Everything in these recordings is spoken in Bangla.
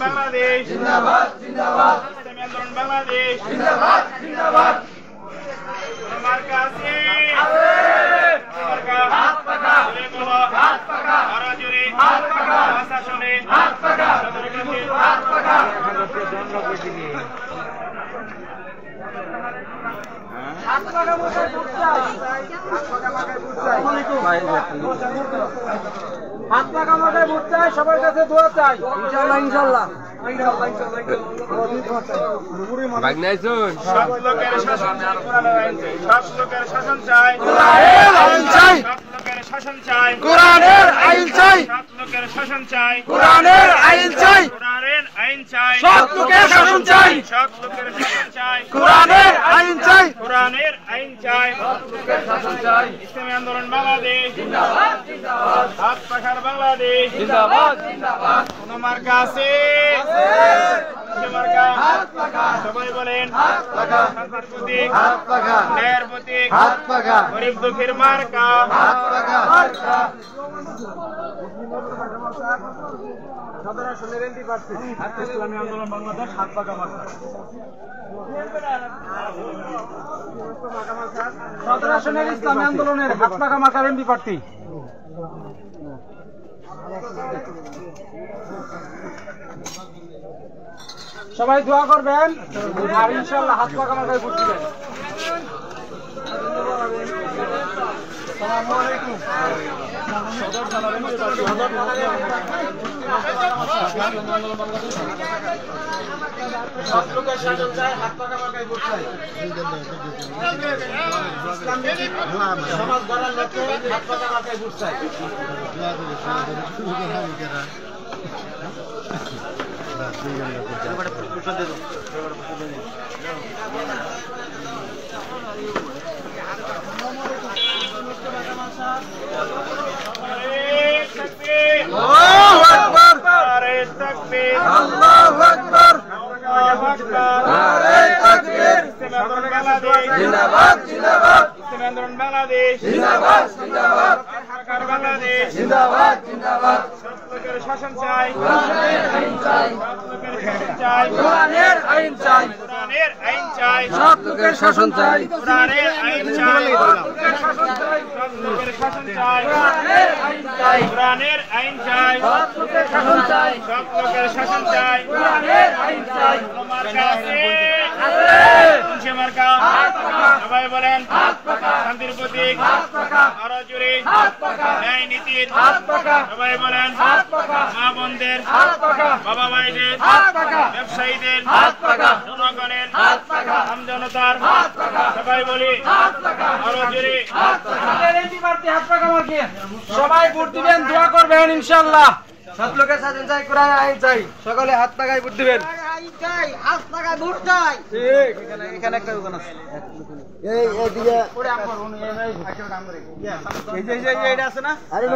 বাংলাদেশ জিন্দাবাদ জিন্দাবাদ বাংলাদেশ জিন্দাবাদ জিন্দাবাদ আমার কাছে হাত পাকা হাত পাকা আরো জোরে হাত পাকা শাসনে হাত পাকা হাত পাকা হাত পাকা মশাই হাত পাকা মাথায় ভোট চাই, সবার কাছে দোয়া চাই। ইনশাআল্লাহ ইনশাআল্লাহ সব লোকের শাসন চাই, সব লোকের শাসন চাই, শাসন চাই, কোরআনের আইন চাই, সব লোকের শাসন চাই, কোরআনের আইন চাই, কোরআনের আইন চাই, সব লোকের শাসন চাই, সব লোকের শাসন চাই, কোরআনের আইন চাই, কোরআনের আইন চাই, সব লোকের শাসন চাই। ইসলামী আন্দোলন বাংলাদেশ জিন্দাবাদ জিন্দাবাদ, হাত পাখার বাংলাদেশ জিন্দাবাদ জিন্দাবাদ। কোন মার্কা আছে? সবাই বলেন হাত পাকা, শান্তির প্রতীক হাত পাকা, ন্যায়ের প্রতীক হাত পাকা, গরিব দুঃখীর মার্কা হাত পাকা। ইসলামী আন্দোলন বাংলাদেশ হাত পাকা মার্কা, সদর আসনের ইসলামী আন্দোলনের হাত পাকা মার্কার এমপি প্রার্থী। সবাই দোয়া করবেন আর ইনশাআল্লাহ হাত পাকা মার্কায় ভোট দিবেন। আসসালামু আলাইকুম। সব লোকের শাসন চাই, হাত পাকা মার্কায় ভোট চাই। সমাজ গড়ার লক্ষ্যে হাত পাকা মার্কায় ভোট চাই। জিন্দাবাদ জিন্দাবাদ, ইসলামী আন্দোলন বাংলাদেশ জিন্দাবাদ জিন্দাবাদ, সরকার বাংলাদেশ জিন্দাবাদ জিন্দাবাদ। সব লোকের শাসন চাই, কোরআনের আইন চাই, সব লোকের শাসন চাই, কোরআনের আইন চাই, কোরআনের আইন চাই, সব লোকের শাসন চাই, কোরআনের আইন চাই, সব লোকের শাসন চাই, সব লোকের শাসন চাই, কোরআনের আইন চাই, কোরআনের আইন চাই, সব লোকের শাসন চাই, সব লোকের শাসন চাই, কোরআনের আইন চাই। আমার কাছে সবাই বলেন হাত পাকা, শান্তির প্রতীক হাত পাকা, আরো জোরে হাত পাকা, ন্যায় নীতির হাত পাকা, সবাই বলেন হাত পাকা, মা বোনদের হাত পাকা, বাবা ভাইদের হাত পাকা, ব্যবসায়ীদের হাত পাকা, জনগণের হাত পাকা, আমজনতার হাত পাকা, সবাই বলি হাত পাকা, আরো জোরে হাত পাকা। হাত পাকা মার্কে সবাই ভোট দিবেন, দোয়া করবেন ইনশাআল্লাহ। সব লোকের শাসন চাই, কোরআন আইন চাই, সকলে হাত পাকায় ভোট দিবেন। হাত পাকায় ভোট চাই। ঠিক, এখানে একটা দোকান আছে, এই এইদিকে ওরে আমর এই যে এইটা আছে না? আরে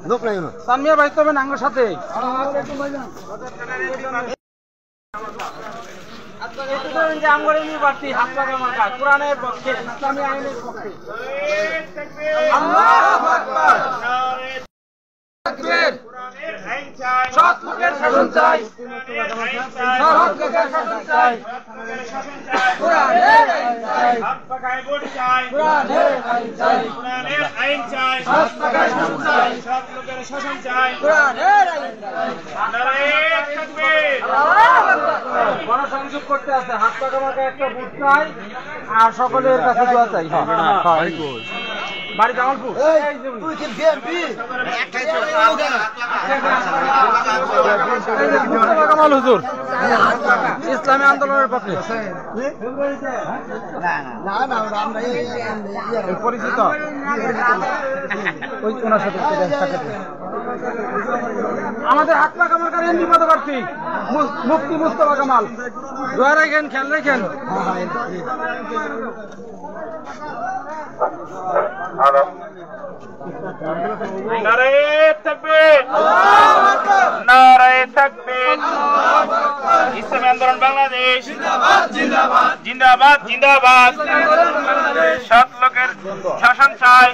লোক নাই না। সামিয়া ভাই তবে নাঙ্গর সাথে আসসালামু আলাইকুম ভাইজান। আপনারা একটু বলেন যে আমগরে নি বাড়তি হাত পাকা মার্কা, কোরআনের পক্ষে, ইসলামী আইনের পক্ষে। আল্লাহু আকবার, নারে তাকবীর। কোরআনের আইন চাই, সৎ লোকের শাসন চাই, সৎ লোকের শাসন চাই, কোরআনের আইন চাই, হাত পাকায় ভোট চাই, কোরআনের আইন চাই, কোরআনের আইন চাই, হাত পাকায় শাসন চাই, সৎ লোকের শাসন চাই, কোরআনের আইন চাই। নারে তাকবীর, আল্লাহু আকবার। গণসংযোগ করতে আছে, হাত পাকা মার্কা একটা ভোট চাই আর সকলের কাছে দোয়া চাই। বাড়ি জামালপুর, কামাল হুজুর ইসলামী আন্দোলনের পক্ষে পরিচিত, ওই ওনার সাথে আমাদের হাত পা কামালকারী এমপি পদপ্রার্থী মুফতি মুস্তফা কামাল। দোয়া রাখেন, খেয়াল রাখেন। নারায়ে তাকবীর, নারায়ে তাকবীর। ইসলামী আন্দোলন বাংলাদেশ জিন্দাবাদ, জিন্দাবাদ, জিন্দাবাদ। সৎ লোকের শাসন চাই।